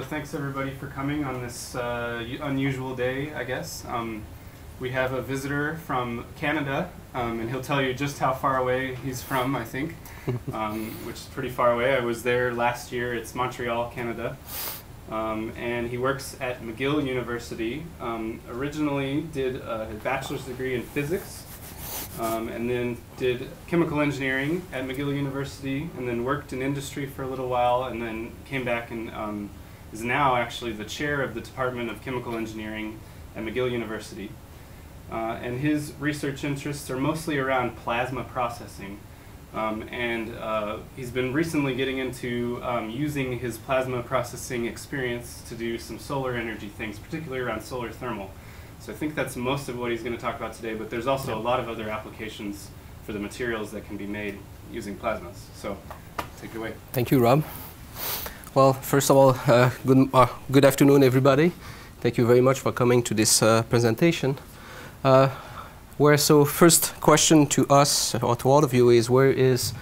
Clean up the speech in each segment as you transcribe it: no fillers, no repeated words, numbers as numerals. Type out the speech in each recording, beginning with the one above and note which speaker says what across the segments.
Speaker 1: thanks everybody for coming on this unusual day, I guess. We have a visitor from Canada, and he'll tell you just how far away he's from, I think, which is pretty far away. I was there last year. It's Montreal, Canada. And he works at McGill University. Originally did a bachelor's degree in physics, and then did chemical engineering at McGill University, and then worked in industry for a little while, and then came back and is now actually the chair of the Department of Chemical Engineering at McGill University. And his research interests are mostly around plasma processing. He's been recently getting into using his plasma processing experience to do some solar energy things, particularly around solar thermal. So I think that's most of what he's going to talk about today, but there's also a lot of other applications for the materials that can be made using plasmas. So take it away.
Speaker 2: Thank you, Rob. Well, first of all, good afternoon, everybody. Thank you very much for coming to this presentation. So first question to us, or to all of you, is where is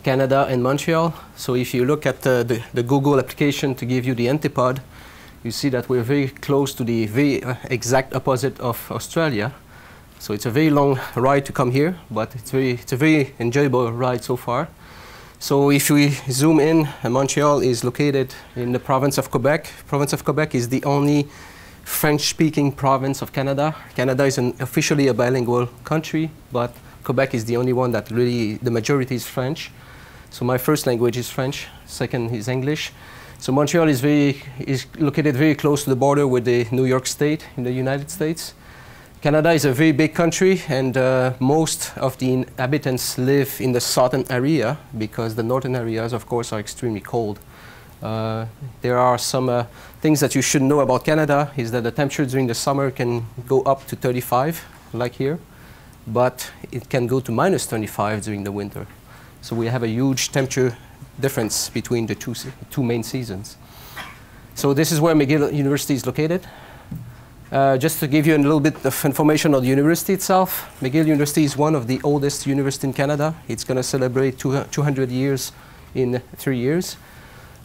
Speaker 2: Canada and Montreal? So if you look at the Google application to give you the antipod, you see that we're very close to the very exact opposite of Australia. So it's a very long ride to come here, but it's a very enjoyable ride so far. So if we zoom in, Montreal is located in the province of Quebec. Province of Quebec is the only French-speaking province of Canada. Canada is officially a bilingual country, but Quebec is the only one that really, the majority is French. So my first language is French, second is English. So Montreal is located very close to the border with the New York State in the United States. Canada is a very big country, and most of the inhabitants live in the southern area because the northern areas, of course, are extremely cold. There are some things that you should know about Canada is that the temperature during the summer can go up to 35, like here, but it can go to minus 25 during the winter. So we have a huge temperature difference between the two main seasons. So this is where McGill University is located. Just to give you a little bit of information on the university itself, McGill University is one of the oldest universities in Canada. It's going to celebrate 200 years in 3 years.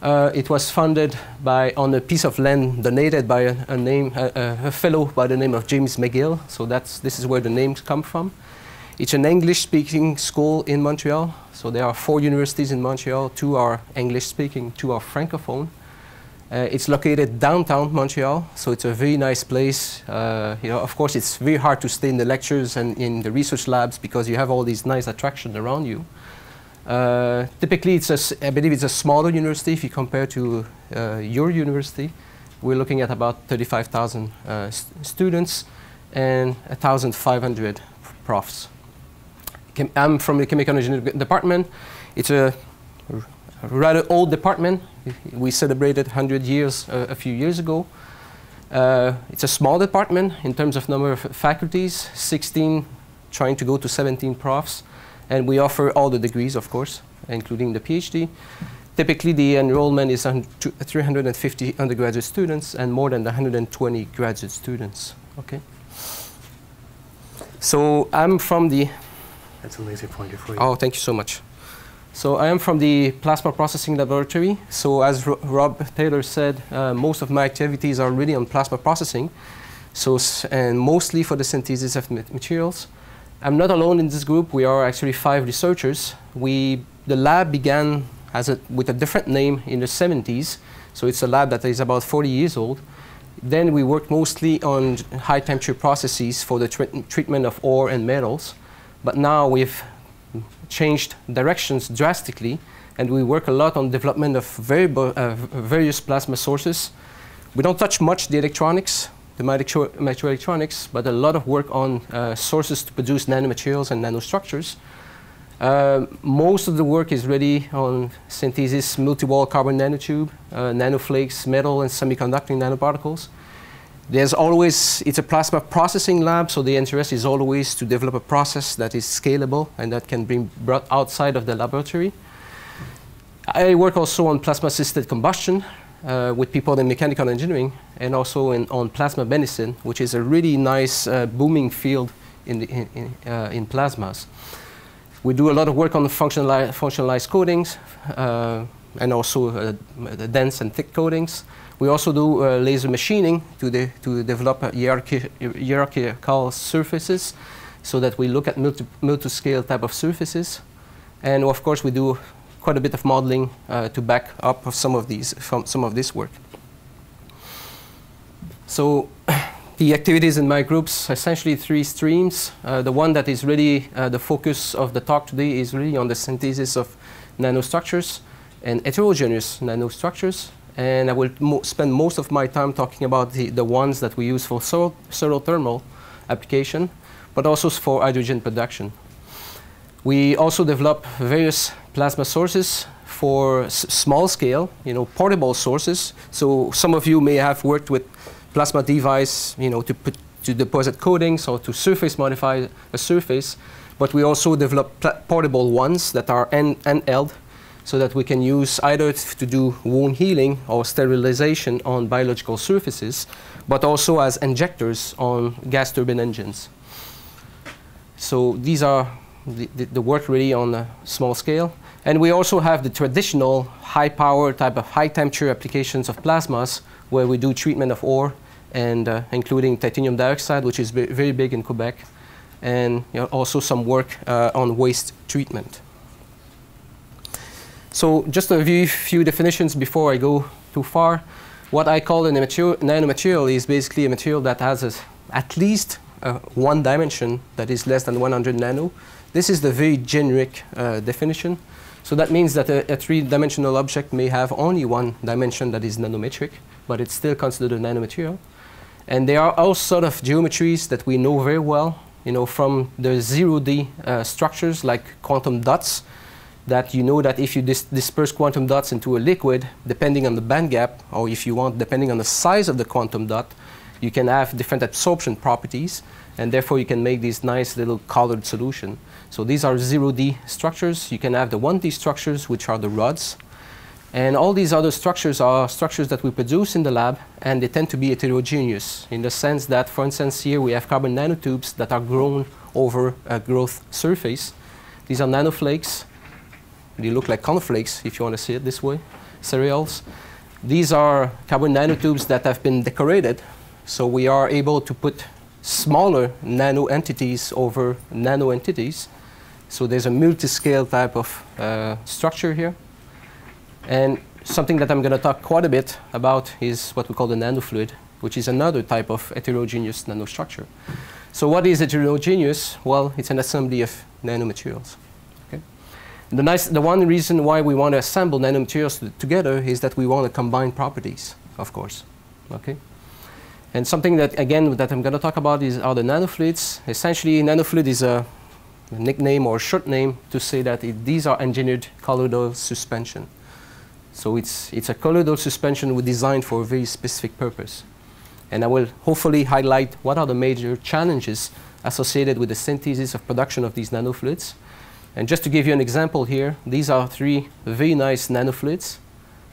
Speaker 2: It was founded on a piece of land donated by a fellow by the name of James McGill. So this is where the names come from. It's an English-speaking school in Montreal. So there are 4 universities in Montreal. 2 are English-speaking, 2 are Francophone. It's located downtown Montreal, so it's a very nice place. Of course, it's very hard to stay in the lectures and in the research labs because you have all these nice attractions around you. Typically, I believe it's a smaller university if you compare to your university. We're looking at about 35,000 students and 1,500 profs. I'm from the chemical engineering department. It's a rather old department. We celebrated 100 years a few years ago. It's a small department in terms of number of faculties, 16 trying to go to 17 profs. And we offer all the degrees, of course, including the Ph.D. Typically, the enrollment is 350 undergraduate students and more than 120 graduate students. Okay. So I'm from the...
Speaker 3: That's a laser pointer for you.
Speaker 2: Oh, thank you so much. So I am from the plasma processing laboratory. So as Rob Taylor said, most of my activities are really on plasma processing, and mostly for the synthesis of materials. I'm not alone in this group. We are actually 5 researchers. The lab began with a different name in the 70s. So it's a lab that is about 40 years old. Then we worked mostly on high temperature processes for the treatment of ore and metals. But now we've changed directions drastically, and we work a lot on development of various plasma sources. We don't touch much the electronics, the microelectronics, but a lot of work on sources to produce nanomaterials and nanostructures. Most of the work is really on synthesis, multiwall carbon nanotube, nanoflakes, metal and semiconducting nanoparticles. It's a plasma processing lab, so the interest is always to develop a process that is scalable and that can be brought outside of the laboratory. I work also on plasma-assisted combustion with people in mechanical engineering, and also on plasma medicine, which is a really nice booming field in plasmas. We do a lot of work on the functionalized coatings and also dense and thick coatings. We also do laser machining to develop hierarchical surfaces, so that we look at multi-scale type of surfaces. And of course, we do quite a bit of modeling to back up some of this work. So the activities in my groups, essentially 3 streams. The one that is really the focus of the talk today is really on the synthesis of nanostructures and heterogeneous nanostructures. And I will spend most of my time talking about the ones that we use for solar thermal application, but also for hydrogen production. We also develop various plasma sources for small scale, portable sources. So some of you may have worked with plasma device, to deposit coatings or to surface modify a surface. But we also develop portable ones that are handheld, so that we can use either to do wound healing or sterilization on biological surfaces, but also as injectors on gas turbine engines. So these are the work really on a small scale. And we also have the traditional high power type of high temperature applications of plasmas, where we do treatment of ore, and including titanium dioxide, which is very big in Quebec, and also some work on waste treatment. So just a few definitions before I go too far. What I call a nanomaterial is basically a material that has at least one dimension that is less than 100 nano. This is the very generic definition. So that means that a 3-dimensional object may have only one dimension that is nanometric, but it's still considered a nanomaterial. And there are all sort of geometries that we know very well, from the 0D structures like quantum dots, that that if you disperse quantum dots into a liquid, depending on the band gap, or if you want, depending on the size of the quantum dot, you can have different absorption properties, and therefore you can make these nice little colored solution. So these are 0D structures. You can have the 1D structures, which are the rods. And all these other structures are structures that we produce in the lab, and they tend to be heterogeneous, in the sense that, for instance, here we have carbon nanotubes that are grown over a growth surface. These are nanoflakes. They look like cornflakes, if you want to see it this way, cereals. These are carbon nanotubes that have been decorated, so we are able to put smaller nano entities over nano entities. So there's a multi-scale type of structure here. And something that I'm going to talk quite a bit about is what we call the nanofluid, which is another type of heterogeneous nanostructure. So what is heterogeneous? Well, it's an assembly of nanomaterials. The one reason why we want to assemble nanomaterials together is that we want to combine properties, of course. Okay? And something that, again, that I'm going to talk about are the nanofluids. Essentially, nanofluid is a nickname or short name to say that these are engineered colloidal suspension. So it's a colloidal suspension we designed for a very specific purpose. And I will hopefully highlight what are the major challenges associated with the synthesis of production of these nanofluids. And just to give you an example here, these are 3 very nice nanofluids.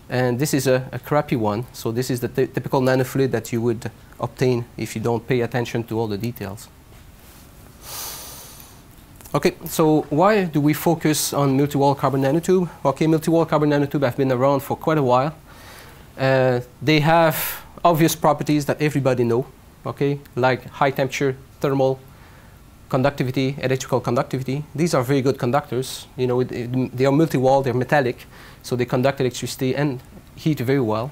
Speaker 2: And this is a crappy one. So this is the typical nanofluid that you would obtain if you don't pay attention to all the details. Okay, so why do we focus on multiwall carbon nanotube? Okay, multiwall carbon nanotube have been around for quite a while. They have obvious properties that everybody know, okay, like high temperature, thermal, conductivity, electrical conductivity. These are very good conductors. They are multi-wall, they're metallic, so they conduct electricity and heat very well.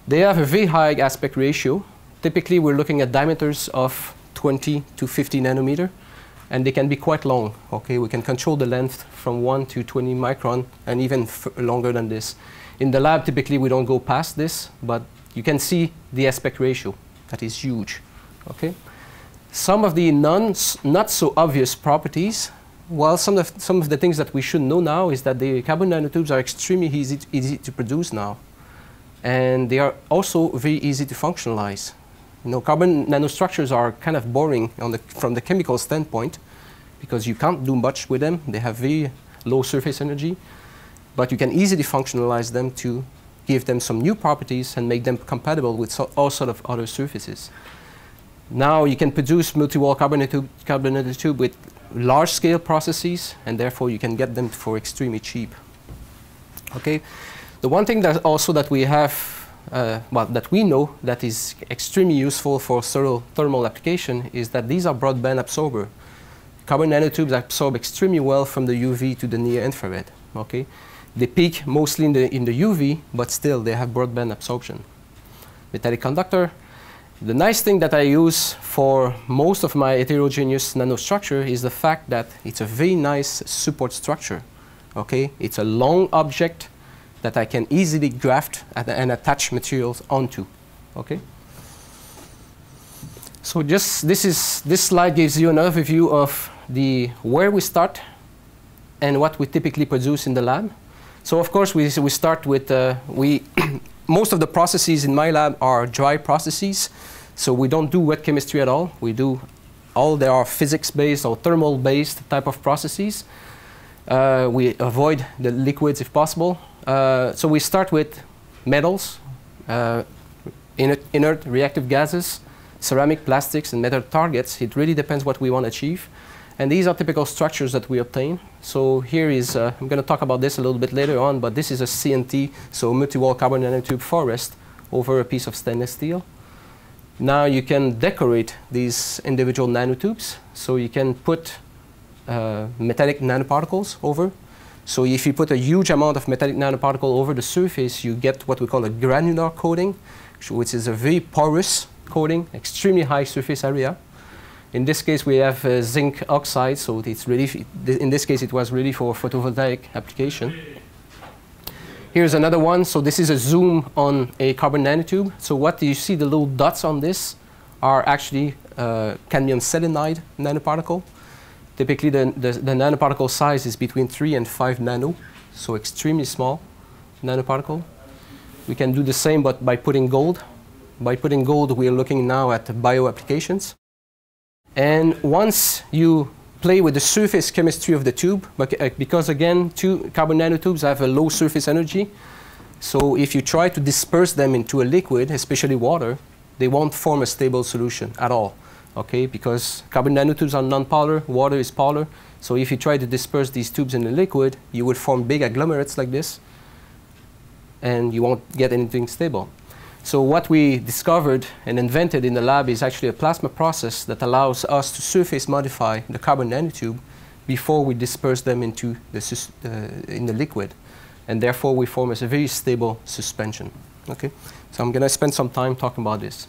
Speaker 2: They have a very high aspect ratio. Typically, we're looking at diameters of 20 to 50 nanometer, and they can be quite long. Okay, we can control the length from 1 to 20 micron, and even longer than this. In the lab, typically, we don't go past this, but you can see the aspect ratio. That is huge. Okay. Some of the not so obvious properties, well, some of the things that we should know now is that the carbon nanotubes are extremely easy to produce now. And they are also very easy to functionalize. Carbon nanostructures are kind of boring from the chemical standpoint, because you can't do much with them. They have very low surface energy. But you can easily functionalize them to give them some new properties and make them compatible with all sorts of other surfaces. Now you can produce multi-wall carbon nanotube with large-scale processes, and therefore you can get them for extremely cheap. Okay, the one thing that we have that we know that is extremely useful for thermal application is that these are broadband absorber. Carbon nanotubes absorb extremely well from the UV to the near infrared. Okay, they peak mostly in the UV, but still they have broadband absorption. Metallic conductor. The nice thing that I use for most of my heterogeneous nanostructure is the fact that it's a very nice support structure. Okay, it's a long object that I can easily graft and attach materials onto. Okay. So just this slide gives you an overview of where we start and what we typically produce in the lab. So of course we start with most of the processes in my lab are dry processes. So we don't do wet chemistry at all. We do there are physics-based or thermal-based type of processes. We avoid the liquids if possible. So we start with metals, inert reactive gases, ceramic, plastics, and metal targets. It really depends what we want to achieve. And these are typical structures that we obtain. So here is, I'm going to talk about this a little bit later on, but this is a CNT, so multiwall carbon nanotube forest over a piece of stainless steel. Now you can decorate these individual nanotubes. So you can put metallic nanoparticles over. So if you put a huge amount of metallic nanoparticle over the surface, you get what we call a granular coating, which is a very porous coating, extremely high surface area. In this case, we have zinc oxide, so it's really, in this case, it was really for photovoltaic application. Here's another one. So this is a zoom on a carbon nanotube. So what you see, the little dots on this are actually cadmium selenide nanoparticle. Typically, the nanoparticle size is between 3 and 5 nano, so extremely small nanoparticle. We can do the same, but by putting gold. By putting gold, we are looking now at bio applications. And once you play with the surface chemistry of the tube, because again, carbon nanotubes have a low surface energy, so if you try to disperse them into a liquid, especially water, they won't form a stable solution at all. Okay, because carbon nanotubes are non-polar, water is polar, so if you try to disperse these tubes in a liquid, you would form big agglomerates like this, and you won't get anything stable. So what we discovered and invented in the lab is actually a plasma process that allows us to surface modify the carbon nanotube before we disperse them into in the liquid, and therefore we form a very stable suspension. Okay, so I'm going to spend some time talking about this.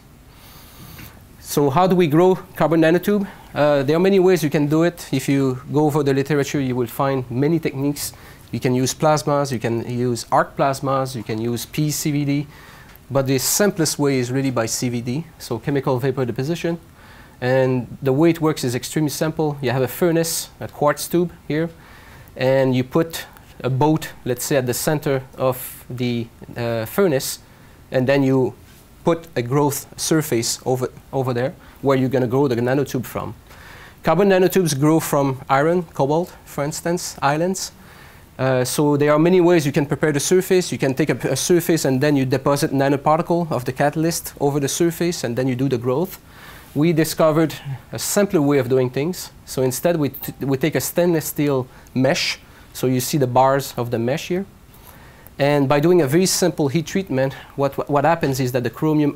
Speaker 2: So how do we grow carbon nanotube? There are many ways you can do it. If you go over the literature, you will find many techniques. You can use plasmas, you can use arc plasmas, you can use t-CVD. But the simplest way is really by CVD, so chemical vapor deposition. And the way it works is extremely simple. You have a furnace, a quartz tube here, and you put a boat, let's say, at the center of the furnace, and then you put a growth surface over there where you're going to grow the nanotube from. Carbon nanotubes grow from iron, cobalt, for instance, islands. So there are many ways you can prepare the surface. You can take a surface and then you deposit nanoparticle of the catalyst over the surface and then you do the growth. We discovered a simpler way of doing things. So instead we take a stainless steel mesh. So you see the bars of the mesh here. And by doing a very simple heat treatment, what happens is that the chromium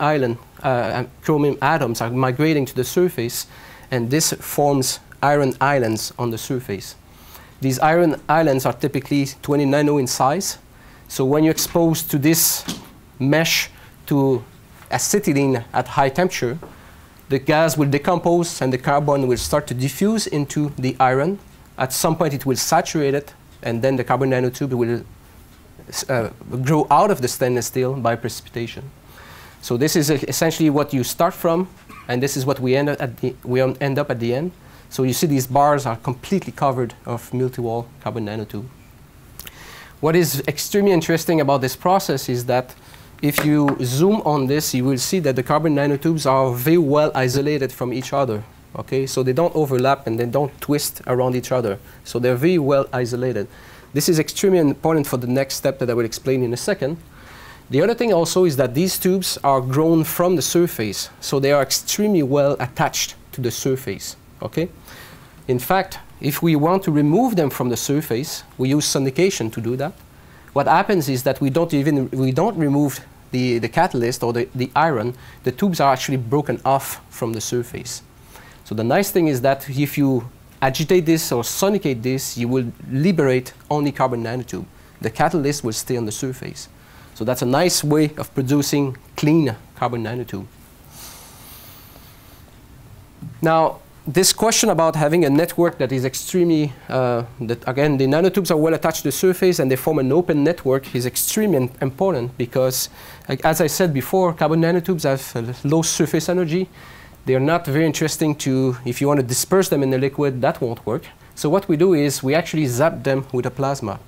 Speaker 2: atoms are migrating to the surface, and this forms iron islands on the surface. These iron islands are typically 20 nano in size. So when you're exposed to this mesh to acetylene at high temperature, the gas will decompose and the carbon will start to diffuse into the iron. At some point it will saturate it, and then the carbon nanotube will grow out of the stainless steel by precipitation. So this is essentially what you start from, and this is what we end up at the end. So you see these bars are completely covered of multi-wall carbon nanotube. What is extremely interesting about this process is that if you zoom on this, you will see that the carbon nanotubes are very well isolated from each other. Okay, so they don't overlap and they don't twist around each other. So they're very well isolated. This is extremely important for the next step that I will explain in a second. The other thing also is that these tubes are grown from the surface, so they are extremely well attached to the surface. Okay? In fact, if we want to remove them from the surface, we use sonication to do that. What happens is that we don't remove the catalyst or the iron, the tubes are actually broken off from the surface. So the nice thing is that if you agitate this or sonicate this, you will liberate only carbon nanotube. The catalyst will stay on the surface. So that's a nice way of producing clean carbon nanotube. Now, this question about having a network that is extremely, again, the nanotubes are well attached to the surface and they form an open network is extremely important because, as I said before, carbon nanotubes have low surface energy. They are not very interesting to, if you want to disperse them in the liquid, that won't work. So what we do is we actually zap them with a plasma.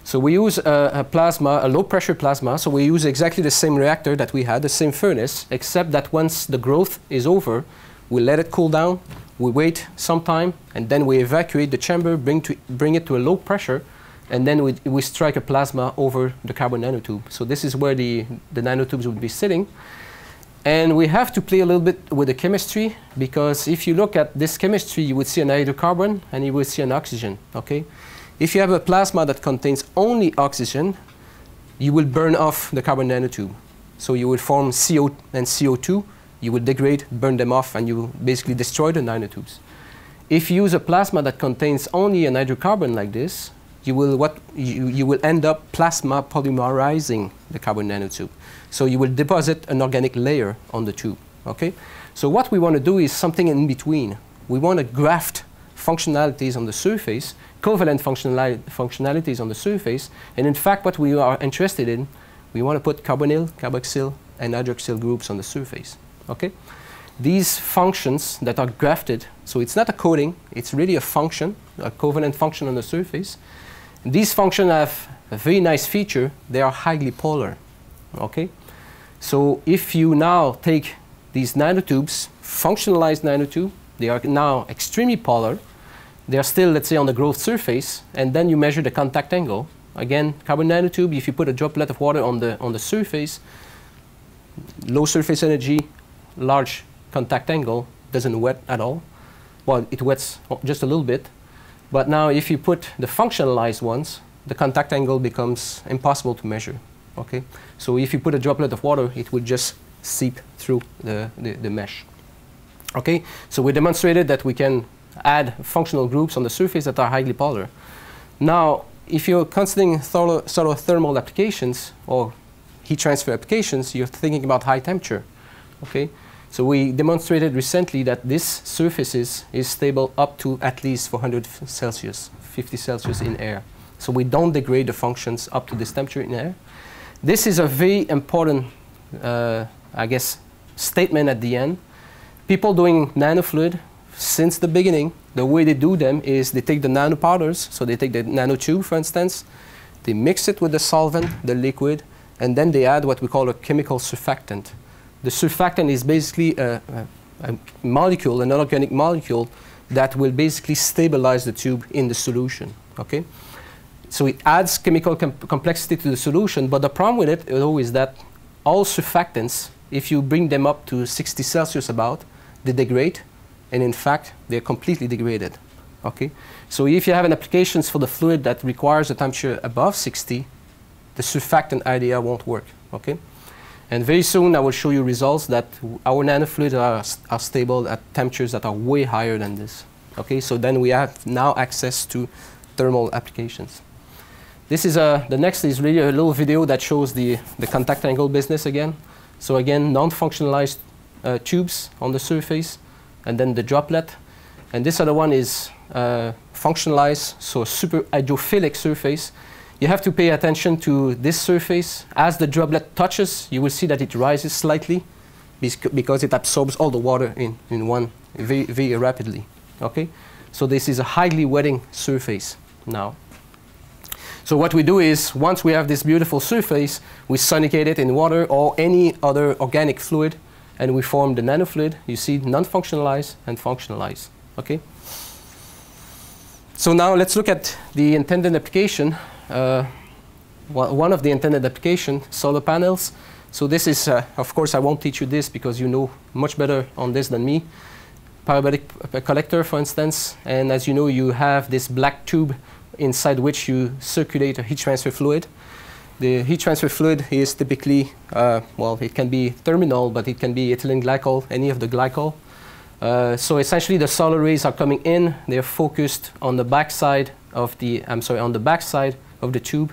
Speaker 2: So we use a plasma, a low pressure plasma, so we use exactly the same reactor that we had, the same furnace, except that once the growth is over, we let it cool down, we wait some time, and then we evacuate the chamber, bring it to a low pressure, and then we strike a plasma over the carbon nanotube. So this is where the nanotubes would be sitting. And we have to play a little bit with the chemistry, because if you look at this chemistry, you would see an hydrocarbon and you would see an oxygen, okay? If you have a plasma that contains only oxygen, you will burn off the carbon nanotube. So you will form CO and CO2, you will degrade, burn them off, and you will basically destroy the nanotubes. If you use a plasma that contains only an hydrocarbon like this, you will end up plasma polymerizing the carbon nanotube. So you will deposit an organic layer on the tube, okay? So what we want to do is something in between. We want to graft functionalities on the surface, covalent functionalities on the surface, and in fact what we are interested in, we want to put carbonyl, carboxyl, and hydroxyl groups on the surface, okay? These functions that are grafted, so it's not a coating, it's really a function, a covalent function on the surface. These functions have a very nice feature, they are highly polar, okay? So if you now take these nanotubes, functionalized nanotube, they are now extremely polar, they are still, let's say, on the growth surface, and then you measure the contact angle. Again, carbon nanotube, if you put a droplet of water on the surface, low surface energy, large contact angle, doesn't wet at all. Well, it wets just a little bit. But now if you put the functionalized ones, the contact angle becomes impossible to measure, okay? So if you put a droplet of water, it would just seep through the mesh, okay? So we demonstrated that we can add functional groups on the surface that are highly polar. Now, if you're considering sort of thermal applications or heat transfer applications, you're thinking about high temperature, okay? So we demonstrated recently that this surfaces is stable up to at least 400 Celsius, 50 Celsius in air. So we don't degrade the functions up to this temperature in air. This is a very important, I guess, statement at the end. People doing nanofluid, since the beginning, the way they do them is they take the nanoparticles, so they take the nanotube, for instance, they mix it with the solvent, the liquid, and then they add what we call a chemical surfactant. The surfactant is basically a molecule, an organic molecule, that will basically stabilize the tube in the solution, okay? So it adds chemical complexity to the solution, but the problem with it is that all surfactants, if you bring them up to 60 Celsius about, they degrade, and in fact, they're completely degraded, okay? So if you have an applications for the fluid that requires a temperature above 60, the surfactant idea won't work, okay? And very soon I will show you results that our nanofluids are stable at temperatures that are way higher than this, okay? So then we have now access to thermal applications. This is the next is really a little video that shows the contact angle business again. So again, non-functionalized tubes on the surface, and then the droplet. And this other one is functionalized, so super hydrophilic surface. You have to pay attention to this surface. As the droplet touches, you will see that it rises slightly because it absorbs all the water in one very, very rapidly, okay? So this is a highly wetting surface now. So what we do is, once we have this beautiful surface, we sonicate it in water or any other organic fluid, and we form the nanofluid. You see non-functionalized and functionalized, okay? So now let's look at the intended application. One of the intended application, solar panels. So this is, of course, I won't teach you this because you know much better on this than me. Parabolic collector, for instance, and as you know, you have this black tube inside which you circulate a heat transfer fluid. The heat transfer fluid is typically, well, it can be terminal, but it can be ethylene glycol, any of the glycol. So essentially the solar rays are coming in, they're focused on the backside of the, on the backside of the tube,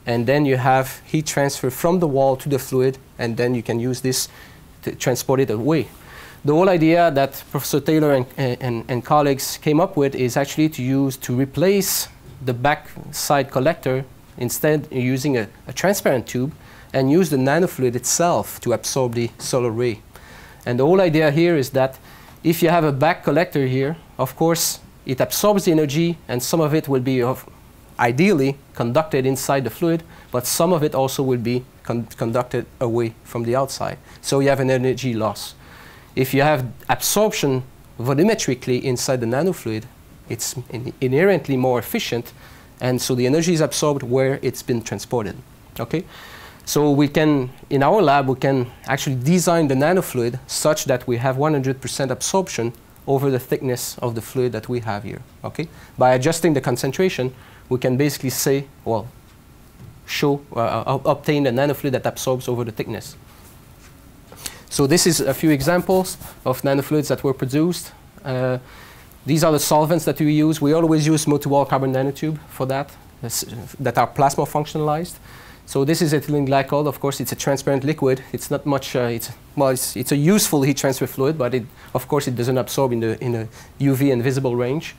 Speaker 2: and then you have heat transfer from the wall to the fluid, and then you can use this to transport it away. The whole idea that Professor Taylor and colleagues came up with is actually to replace the backside collector, instead using a transparent tube, and use the nanofluid itself to absorb the solar ray. And the whole idea here is that if you have a back collector here, of course, it absorbs the energy, and some of it will be ideally conducted inside the fluid, but some of it also will be conducted away from the outside. So you have an energy loss. If you have absorption volumetrically inside the nanofluid, it's inherently more efficient, and so the energy is absorbed where it's been transported. Okay? So we can, in our lab, we can actually design the nanofluid such that we have 100% absorption over the thickness of the fluid that we have here. Okay? By adjusting the concentration, we can basically say, well, obtain a nanofluid that absorbs over the thickness. So this is a few examples of nanofluids that were produced. These are the solvents that we use. We always use multiwall carbon nanotube for that are plasma functionalized. So this is ethylene glycol. Of course, it's a transparent liquid. It's not much. It's a useful heat transfer fluid, but of course it doesn't absorb in a UV and visible range.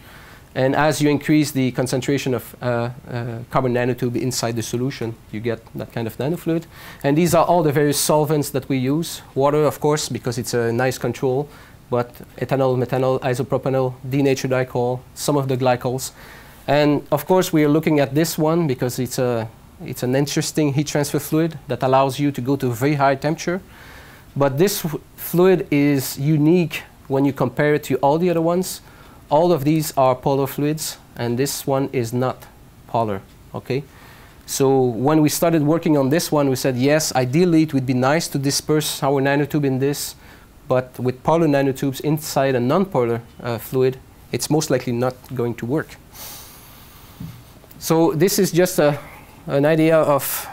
Speaker 2: And as you increase the concentration of carbon nanotube inside the solution, you get that kind of nanofluid. And these are all the various solvents that we use. Water, of course, because it's a nice control, but ethanol, methanol, isopropanol, denatured alcohol, some of the glycols. And of course, we are looking at this one because it's an interesting heat transfer fluid that allows you to go to a very high temperature. But this fluid is unique when you compare it to all the other ones. All of these are polar fluids, and this one is not polar. Okay? So when we started working on this one, we said, yes, ideally it would be nice to disperse our nanotube in this, but with polar nanotubes inside a non-polar fluid, it's most likely not going to work. So this is just an idea of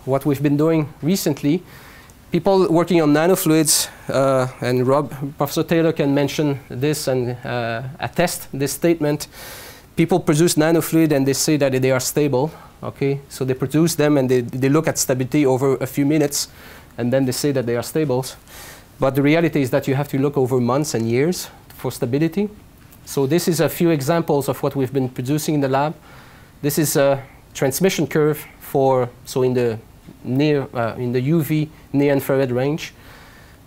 Speaker 2: what we've been doing recently. People working on nanofluids, and Professor Taylor can mention this and attest this statement. People produce nanofluid and they say that they are stable. Okay, so they produce them and they look at stability over a few minutes, and then they say that they are stable. But the reality is that you have to look over months and years for stability. So this is a few examples of what we've been producing in the lab. This is a transmission curve for, so in the UV near infrared range.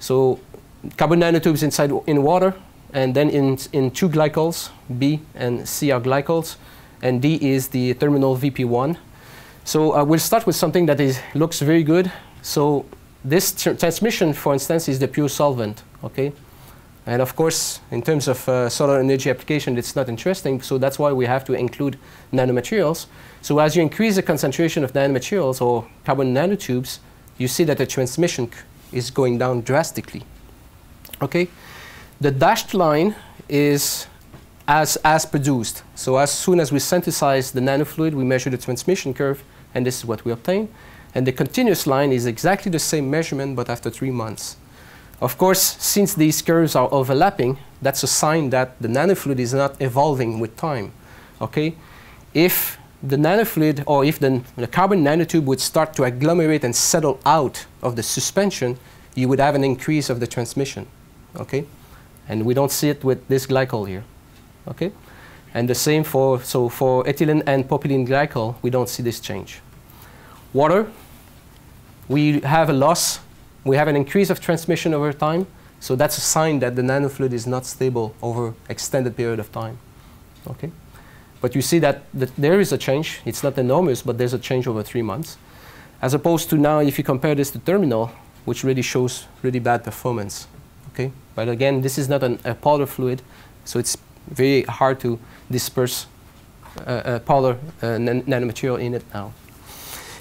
Speaker 2: So carbon nanotubes inside in water, and then in two glycols, B and C are glycols, and D is the terminal VP1. So we'll start with something that looks very good. So this transmission, for instance, is the pure solvent. Okay, and of course, in terms of solar energy application, it's not interesting. So that's why we have to include nanomaterials. So as you increase the concentration of nanomaterials or carbon nanotubes, you see that the transmission is going down drastically. Okay, the dashed line is as produced. So as soon as we synthesize the nanofluid, we measure the transmission curve, and this is what we obtain. And the continuous line is exactly the same measurement, but after 3 months. Of course, since these curves are overlapping, that's a sign that the nanofluid is not evolving with time. Okay, if the nanofluid, or if the carbon nanotube would start to agglomerate and settle out of the suspension, you would have an increase of the transmission. Okay, and we don't see it with this glycol here. Okay, and the same for ethylene and propylene glycol, we don't see this change. Water, we have a loss. We have an increase of transmission over time, so that's a sign that the nanofluid is not stable over extended period of time. Okay, but you see that there is a change. It's not enormous, but there's a change over 3 months, as opposed to now if you compare this to terminal, which really shows really bad performance. Okay, but again, this is not a polar fluid, so it's very hard to disperse a polar nanomaterial in it now.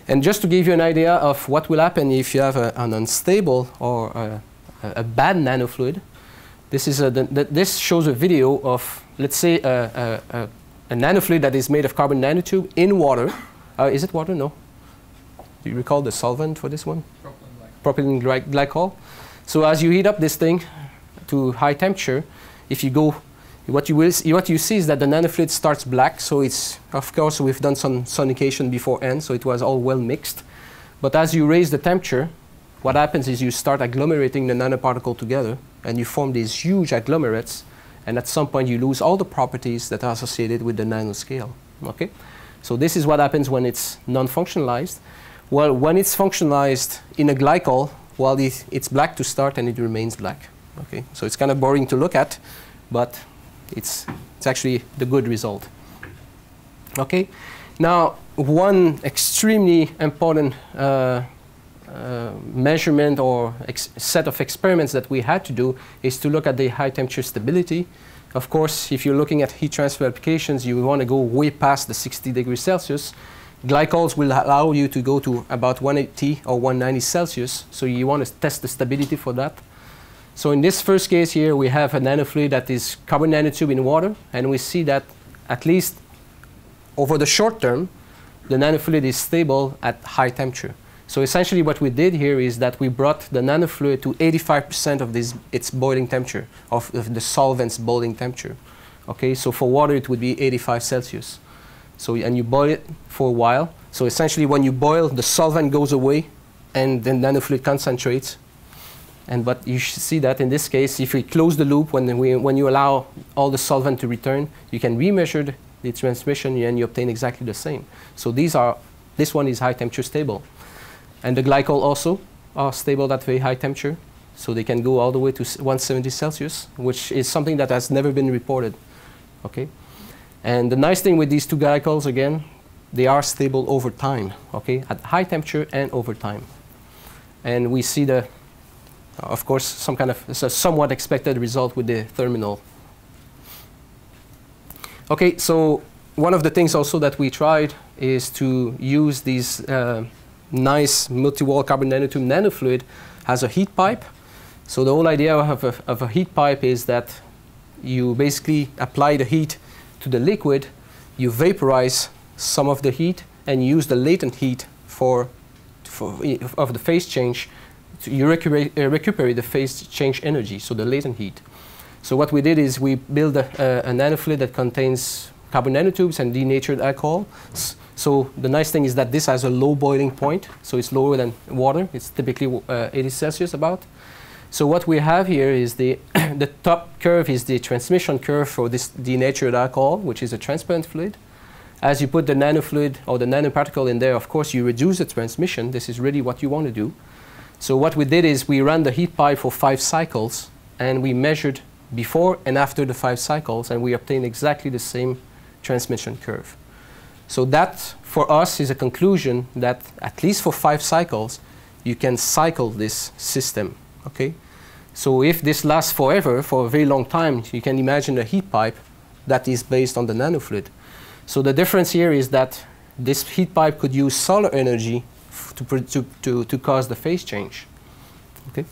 Speaker 2: And just to give you an idea of what will happen if you have an unstable or a bad nanofluid, this shows a video of, let's say, a nanofluid that is made of carbon nanotube in water. Is it water? No. Do you recall the solvent for this one? Propylene glycol. So as you heat up this thing to high temperature, if you go, what you see is that the nanofluid starts black. So it's, of course, we've done some sonication beforehand, so it was all well mixed. But as you raise the temperature, what happens is you start agglomerating the nanoparticle together, and you form these huge agglomerates. And at some point, you lose all the properties that are associated with the nanoscale. Okay? So this is what happens when it's non-functionalized. Well, when it's functionalized in a glycol, well, it's black to start, and it remains black. Okay? So it's kind of boring to look at, but it's actually the good result. Okay? Now, one extremely important measurement or set of experiments that we had to do is to look at the high temperature stability. Of course, if you're looking at heat transfer applications, you want to go way past the 60 degrees Celsius. Glycols will allow you to go to about 180 or 190 Celsius, so you want to test the stability for that. So in this first case here, we have a nanofluid that is carbon nanotube in water, and we see that at least over the short term, the nanofluid is stable at high temperature. So essentially what we did here is that we brought the nanofluid to 85% of its boiling temperature, of the solvent's boiling temperature. Okay, so for water it would be 85 Celsius. So, and you boil it for a while. So essentially when you boil, the solvent goes away and the nanofluid concentrates. But you should see that in this case, if we close the loop, when you allow all the solvent to return, you can remeasure the transmission and you obtain exactly the same. So this one is high temperature stable. And the glycol also are stable at very high temperature. So they can go all the way to 170 Celsius, which is something that has never been reported. Okay? And the nice thing with these two glycols, again, they are stable over time, okay, at high temperature and over time. And we see of course, some kind of somewhat expected result with the terminal. Okay, so one of the things also that we tried is to use these nice multi-wall carbon nanotube nanofluid as a heat pipe. So the whole idea of a heat pipe is that you basically apply the heat to the liquid, you vaporize some of the heat, and you use the latent heat of the phase change. You recuperate the phase change energy, so the latent heat. So what we did is we built a nanofluid that contains carbon nanotubes and denatured alcohol. So the nice thing is that this has a low boiling point, so it's lower than water. It's typically 80 Celsius about. So what we have here is the top curve is the transmission curve for this denatured alcohol, which is a transparent fluid. As you put the nanofluid or the nanoparticle in there, of course, you reduce the transmission. This is really what you want to do. So what we did is we ran the heat pipe for 5 cycles, and we measured before and after the 5 cycles, and we obtained exactly the same transmission curve. So that, for us, is a conclusion that at least for 5 cycles, you can cycle this system. Okay? So if this lasts forever, for a very long time, you can imagine a heat pipe that is based on the nanofluid. So the difference here is that this heat pipe could use solar energy to cause the phase change. Okay?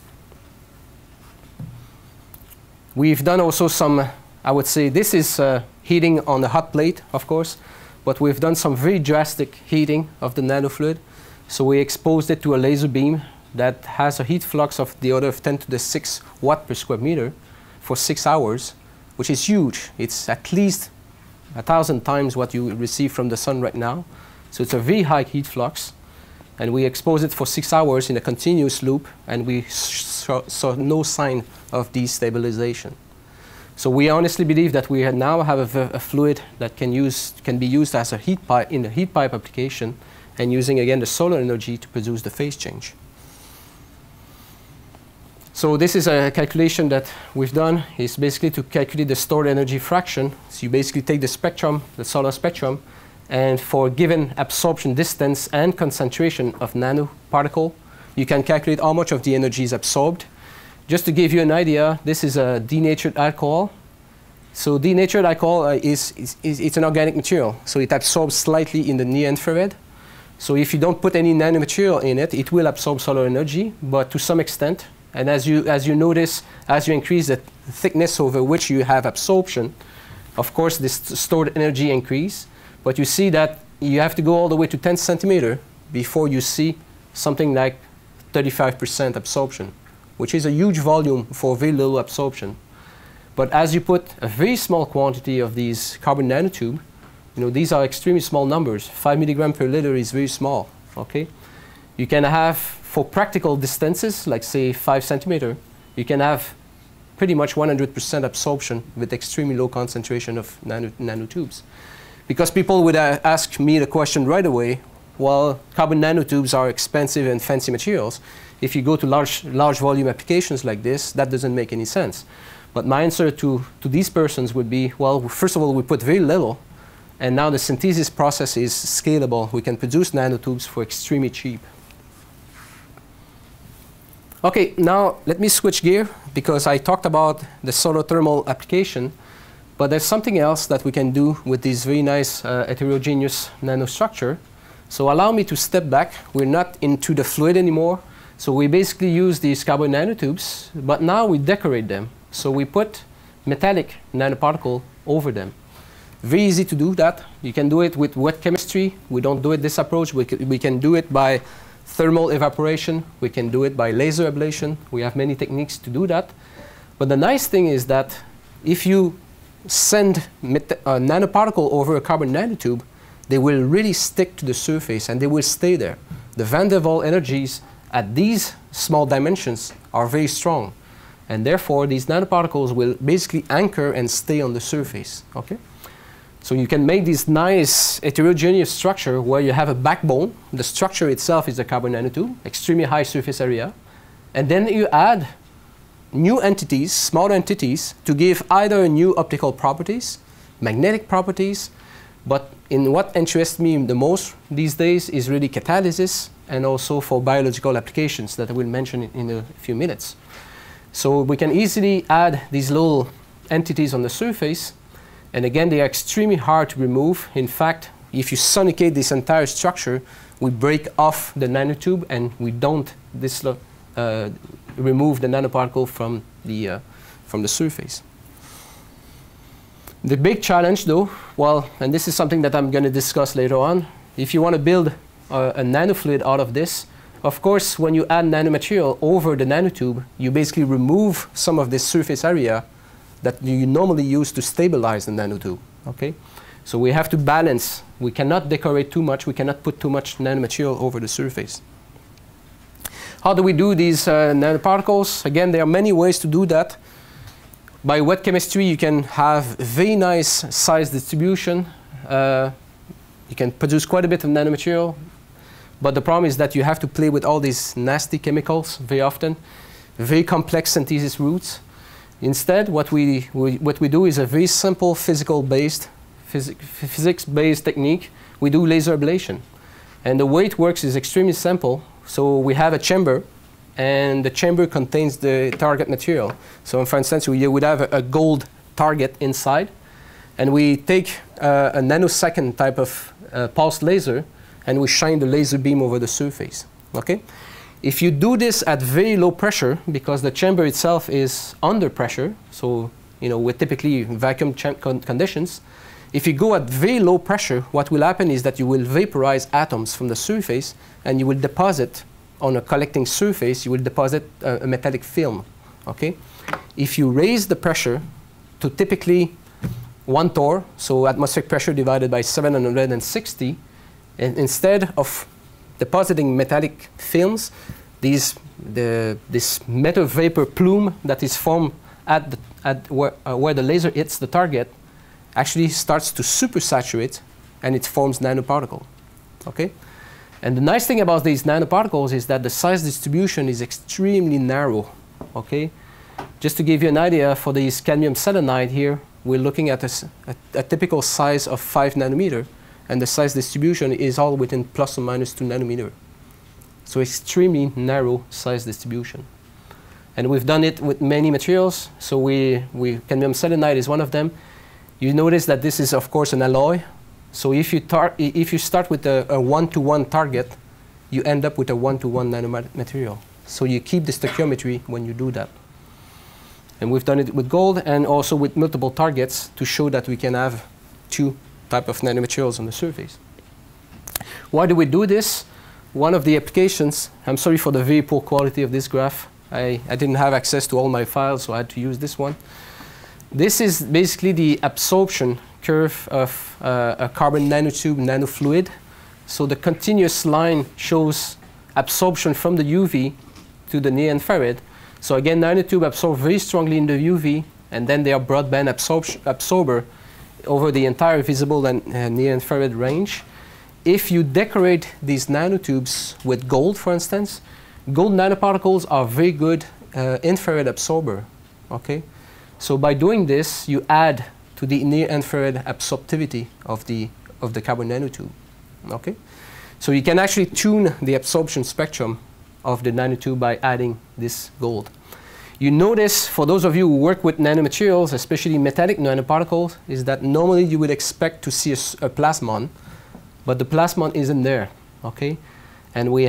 Speaker 2: We've done also some, I would say, this is heating on a hot plate, of course, but we've done some very drastic heating of the nanofluid. So we exposed it to a laser beam that has a heat flux of the order of 10 to the 6 watt per square meter for 6 hours, which is huge. It's at least 1,000 times what you receive from the sun right now. So it's a very high heat flux. And we exposed it for 6 hours in a continuous loop, and we saw no sign of destabilization. So we honestly believe that we now have a fluid that can be used as a heat pipe in a heat pipe application, and using again the solar energy to produce the phase change. So this is a calculation that we've done. It's basically to calculate the stored energy fraction. So you basically take the spectrum, the solar spectrum, and for given absorption distance and concentration of nanoparticle, you can calculate how much of the energy is absorbed. Just to give you an idea, this is a denatured alcohol. So denatured alcohol it's an organic material, so it absorbs slightly in the near infrared. So if you don't put any nanomaterial in it, it will absorb solar energy, but to some extent. And as you notice, as you increase the thickness over which you have absorption, of course, this stored energy increase. But you see that you have to go all the way to 10 centimeter before you see something like 35% absorption, which is a huge volume for very little absorption. But as you put a very small quantity of these carbon nanotube, these are extremely small numbers. 5 milligram per liter is very small, okay? You can have, for practical distances, like say 5 centimeter, you can have pretty much 100% absorption with extremely low concentration of nanotubes. Because people would ask me the question right away, well, carbon nanotubes are expensive and fancy materials. If you go to large volume applications like this, that doesn't make any sense. But my answer to these persons would be, well, first of all, we put very little, and now the synthesis process is scalable. We can produce nanotubes for extremely cheap. Okay, now let me switch gear, because I talked about the solar thermal application, but there's something else that we can do with this very nice heterogeneous nanostructure. So allow me to step back. We're not into the fluid anymore. So we basically use these carbon nanotubes, but now we decorate them. So we put metallic nanoparticle over them. Very easy to do that. You can do it with wet chemistry. We don't do it this approach. We can do it by thermal evaporation. We can do it by laser ablation. We have many techniques to do that. But the nice thing is that if you send a nanoparticle over a carbon nanotube, they will really stick to the surface and they will stay there. The van der Waals energies at these small dimensions are very strong. And therefore, these nanoparticles will basically anchor and stay on the surface. Okay? So you can make this nice heterogeneous structure where you have a backbone. The structure itself is a carbon nanotube, extremely high surface area. And then you add new entities, small entities, to give either new optical properties, magnetic properties, but in what interests me the most these days is really catalysis and also for biological applications that I will mention in a few minutes. So we can easily add these little entities on the surface. And again, they are extremely hard to remove. In fact, if you sonicate this entire structure, we break off the nanotube and we don't remove the nanoparticle from the surface. The big challenge though, well, and this is something that I'm going to discuss later on, if you want to build a nanofluid out of this, of course, when you add nanomaterial over the nanotube, you basically remove some of this surface area that you normally use to stabilize the nanotube. Okay? So we have to balance. We cannot decorate too much. We cannot put too much nanomaterial over the surface. How do we do these nanoparticles? Again, there are many ways to do that. By wet chemistry, you can have very nice size distribution. You can produce quite a bit of nanomaterial. But the problem is that you have to play with all these nasty chemicals very often, very complex synthesis routes. Instead, what we do is a very simple physics-based technique. We do laser ablation. And the way it works is extremely simple. So we have a chamber, and the chamber contains the target material. So for instance, we would have a gold target inside, and we take a nanosecond type of pulsed laser, and we shine the laser beam over the surface. Okay? If you do this at very low pressure, because the chamber itself is under pressure, so with typically vacuum conditions, if you go at very low pressure, what will happen is that you will vaporize atoms from the surface, and you will deposit on a collecting surface, you will deposit a metallic film. Okay? If you raise the pressure to typically 1 torr, so atmospheric pressure divided by 760, and instead of depositing metallic films, this metal vapor plume that is formed at where the laser hits the target actually starts to supersaturate, and it forms nanoparticle. Okay? And the nice thing about these nanoparticles is that the size distribution is extremely narrow. Okay? Just to give you an idea, for these cadmium selenide here, we're looking at a typical size of 5 nanometer. And the size distribution is all within plus or minus 2 nanometer. So extremely narrow size distribution. And we've done it with many materials. So cadmium selenide is one of them. You notice that this is, of course, an alloy. So if you start with a 1-to-1 target, you end up with a 1-to-1 nanomaterial. So you keep the stoichiometry when you do that. And we've done it with gold and also with multiple targets to show that we can have 2 type of nanomaterials on the surface. Why do we do this? one of the applications, I'm sorry for the very poor quality of this graph. I didn't have access to all my files, so I had to use this one. This is basically the absorption curve of a carbon nanotube nanofluid. So the continuous line shows absorption from the UV to the near infrared. So again, nanotube absorb very strongly in the UV, and then they are broadband absorber over the entire visible and near infrared range. If you decorate these nanotubes with gold, for instance, gold nanoparticles are very good infrared absorber. Okay, so by doing this, you add to the near infrared absorptivity of the carbon nanotube. Okay, so you can actually tune the absorption spectrum of the nanotube by adding this gold. You notice, for those of you who work with nanomaterials, especially metallic nanoparticles, is that normally you would expect to see a plasmon, but the plasmon isn't there, okay? And we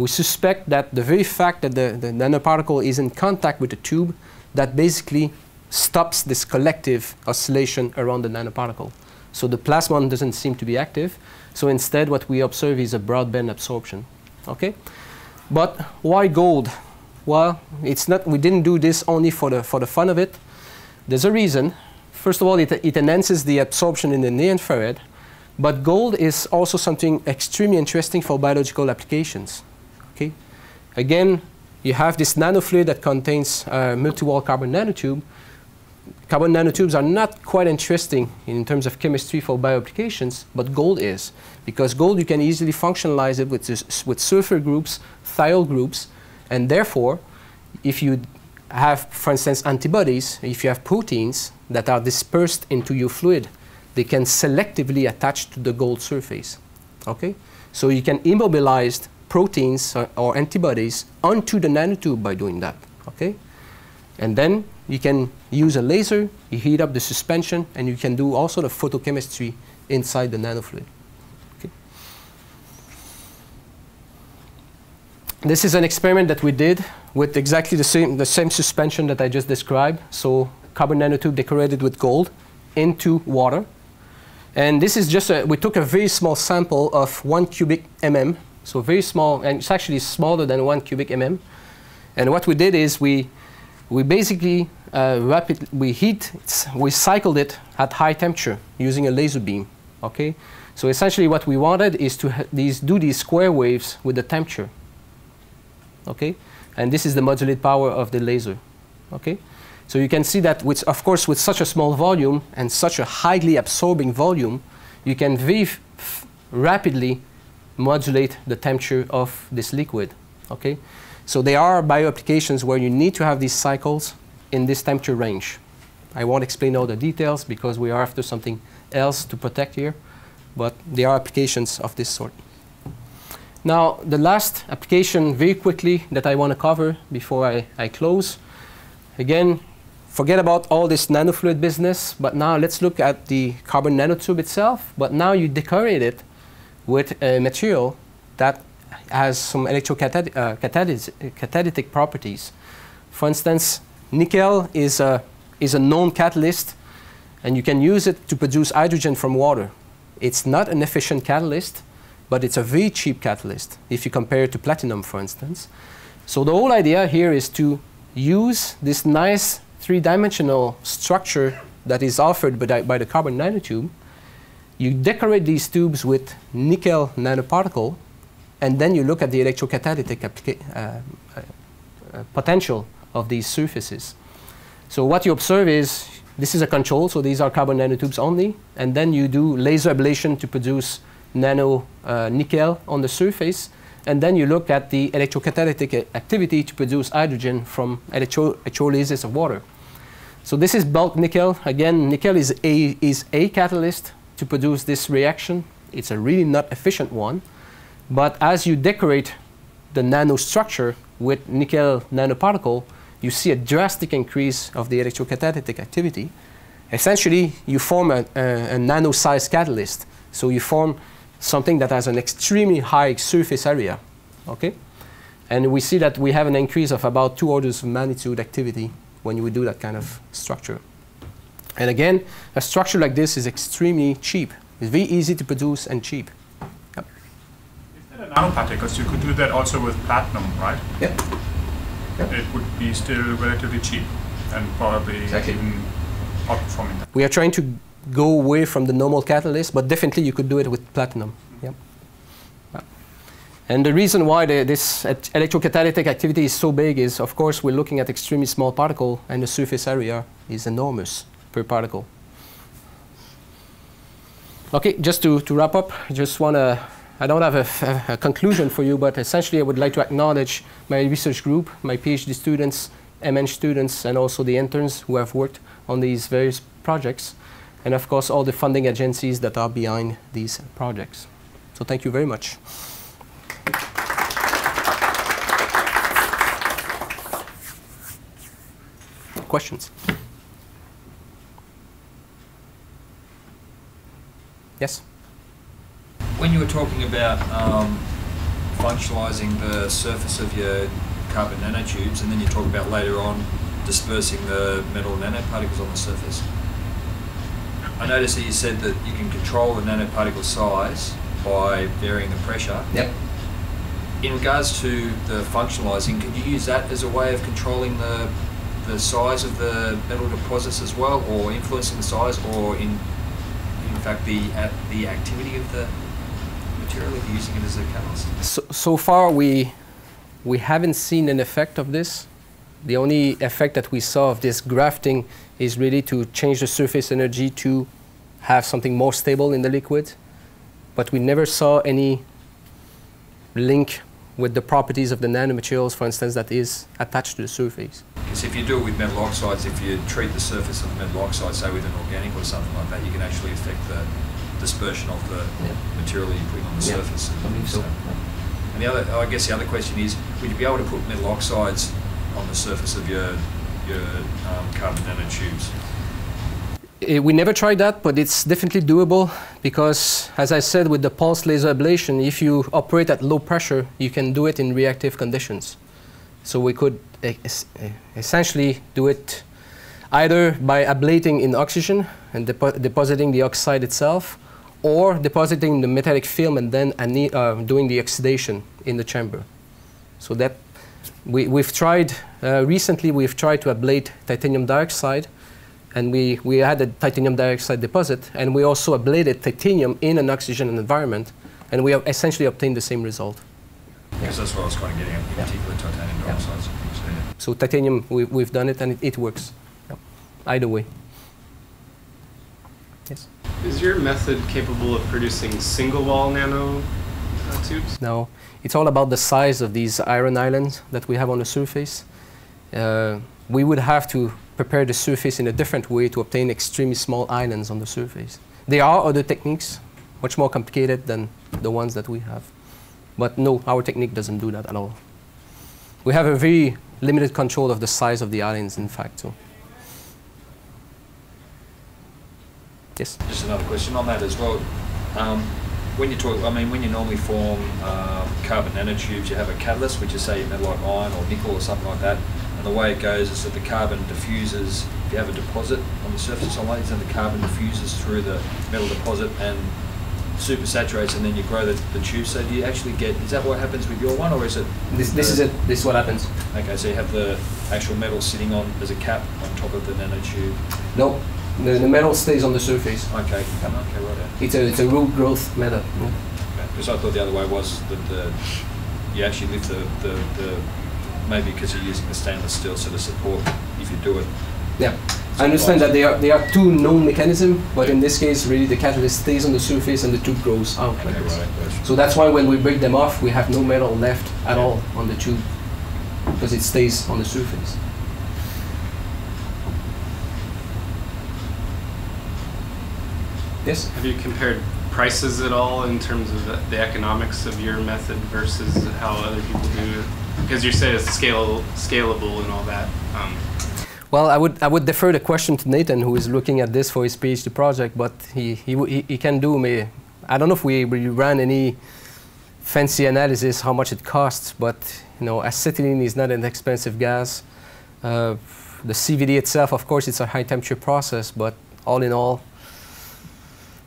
Speaker 2: suspect that the very fact that the nanoparticle is in contact with the tube, that basically stops this collective oscillation around the nanoparticle. So the plasmon doesn't seem to be active. So instead, what we observe is a broadband absorption, okay? But why gold? Well, it's not, we didn't do this only for the fun of it. There's a reason. First of all, it enhances the absorption in the near infrared, but gold is also something extremely interesting for biological applications. Okay? Again, you have this nanofluid that contains multi-wall carbon nanotube. Carbon nanotubes are not quite interesting in terms of chemistry for bioapplications, but gold is. Because gold, you can easily functionalize it with sulfur groups, thiol groups, and therefore, if you have, for instance, antibodies, if you have proteins that are dispersed into your fluid, they can selectively attach to the gold surface. Okay? So you can immobilize proteins or antibodies onto the nanotube by doing that. Okay? And then you can use a laser, you heat up the suspension, and you can do all sort of photochemistry inside the nanofluid. Okay. This is an experiment that we did with exactly the same suspension that I just described. So carbon nanotube decorated with gold into water. And this is just we took a very small sample of 1 cubic mm, so very small, and it's actually smaller than 1 cubic mm. And what we did is we basically we cycled it at high temperature using a laser beam. Okay, so essentially what we wanted is to do these square waves with the temperature. Okay, and this is the modulate power of the laser. Okay, so you can see that of course with such a small volume and such a highly absorbing volume, you can very rapidly modulate the temperature of this liquid. Okay. So there are bioapplications where you need to have these cycles in this temperature range. I won't explain all the details because we are after something else to protect here, but there are applications of this sort. Now, the last application very quickly that I want to cover before I close. Again, forget about all this nanofluid business, but now let's look at the carbon nanotube itself. But now you decorate it with a material that has some electrocatalytic properties. For instance, nickel is a known catalyst, and you can use it to produce hydrogen from water. It's not an efficient catalyst, but it's a very cheap catalyst if you compare it to platinum, for instance. So the whole idea here is to use this nice three-dimensional structure that is offered by the carbon nanotube. You decorate these tubes with nickel nanoparticle, and then you look at the electrocatalytic potential of these surfaces. So what you observe is, this is a control, so these are carbon nanotubes only, and then you do laser ablation to produce nano nickel on the surface, and then you look at the electrocatalytic activity to produce hydrogen from electrolysis of water. So this is bulk nickel. Again, nickel is a catalyst to produce this reaction. It's a really not efficient one. But as you decorate the nanostructure with nickel nanoparticle, you see a drastic increase of the electrocatalytic activity. Essentially, you form a nano-sized catalyst. So you form something that has an extremely high surface area. Okay? And we see that we have an increase of about 2 orders of magnitude activity when we do that kind of structure. And again, a structure like this is extremely cheap. It's very easy to produce and cheap.
Speaker 1: Is that an
Speaker 4: nanoparticles, you could do that also with platinum, right?
Speaker 2: Yep.
Speaker 4: It would be still relatively cheap and probably even outperforming that.
Speaker 2: We are trying to go away from the normal catalyst, but definitely you could do it with platinum. Yep. And the reason why this electrocatalytic activity is so big is, of course, we're looking at extremely small particle, and the surface area is enormous per particle. Okay, just to wrap up, I just want to, I don't have a conclusion for you, but essentially I would like to acknowledge my research group, my PhD students, MN students, and also the interns who have worked on these various projects, and of course all the funding agencies that are behind these projects. So thank you very much. Questions? Yes?
Speaker 5: When you were talking about functionalizing the surface of your carbon nanotubes, and then you talk about later on dispersing the metal nanoparticles on the surface, I noticed that you said that you can control the nanoparticle size by varying the pressure.
Speaker 2: Yep.
Speaker 5: In regards to the functionalizing, could you use that as a way of controlling the size of the metal deposits as well, or influencing the size, or in fact the activity of the material if you're using it as a catalyst?
Speaker 2: So far we haven't seen an effect of this. The only effect that we saw of this grafting is really to change the surface energy to have something more stable in the liquid, but we never saw any link with the properties of the nanomaterials, for instance, that is attached to the surface.
Speaker 5: Because if you do it with metal oxides, if you treat the surface of the metal oxide, say with an organic or something like that, you can actually affect the dispersion of the material that you're putting on the surface.
Speaker 2: I believe so.
Speaker 5: And the other, I guess the other question is, would you be able to put metal oxides on the surface of your carbon nanotubes?
Speaker 2: We never tried that, but it's definitely doable because, as I said, with the pulse laser ablation, if you operate at low pressure, you can do it in reactive conditions. So we could essentially do it either by ablating in oxygen and depositing the oxide itself, or depositing the metallic film and then doing the oxidation in the chamber. So that we've tried, recently we've tried to ablate titanium dioxide, and we had a titanium dioxide deposit, and we also ablated titanium in an oxygen environment, and we have essentially obtained the same result.
Speaker 5: Because that's what I was kind of getting at, in particular titanium dioxide.
Speaker 2: So titanium, we've done it, and it works. Either way. Yes?
Speaker 1: Is your method capable of producing single-wall nanotubes?
Speaker 2: No. It's all about the size of these iron islands that we have on the surface. We would have to prepare the surface in a different way to obtain extremely small islands on the surface. There are other techniques, much more complicated than the ones that we have. But no, our technique doesn't do that at all. We have a very limited control of the size of the islands, in fact. So. Yes?
Speaker 5: Just another question on that as well. When you talk, I mean, when you normally form carbon nanotubes, you have a catalyst, which is say metal like iron or nickel or something like that. And the way it goes is that the carbon diffuses. If you have a deposit on the surface of something, then the carbon diffuses through the metal deposit and supersaturates, and then you grow the tube. So do you actually get? Is that what happens with your one, or is it?
Speaker 2: This is it. This is what happens.
Speaker 5: Okay, so you have the actual metal sitting on as a cap on top of the nanotube.
Speaker 2: No. The metal stays on the surface.
Speaker 5: Okay. Okay, right.
Speaker 2: It's a root growth method. Yeah.
Speaker 5: Okay. Because I thought the other way was that you actually lift the maybe because you're using the stainless steel sort of support if you do it.
Speaker 2: Yeah. I understand that there are two known mechanisms, but in this case, really the catalyst stays on the surface and the tube grows out.
Speaker 5: Okay,
Speaker 2: like this.
Speaker 5: right.
Speaker 2: So that's why when we break them off, we have no metal left at all on the tube because it stays on the surface. Yes?
Speaker 1: Have you compared prices at all in terms of the economics of your method versus how other people do it? Because you say it's scalable and all that.
Speaker 2: Well, I would defer the question to Nathan, who is looking at this for his PhD project, but he can do me. I don't know if we ran any fancy analysis how much it costs, but you know, acetylene is not an expensive gas. The CVD itself, of course, it's a high temperature process, but all in all,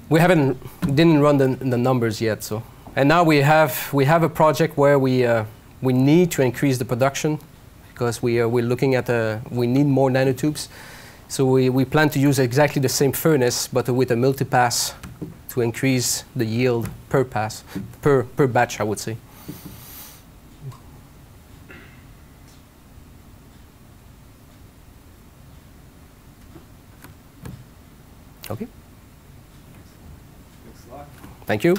Speaker 2: we didn't run the numbers yet, so And now we have a project where we need to increase the production because we're looking at we need more nanotubes. So we plan to use exactly the same furnace but with a multipass to increase the yield per pass, per batch, I would say. Okay.
Speaker 1: Thanks a lot.
Speaker 2: Thank you.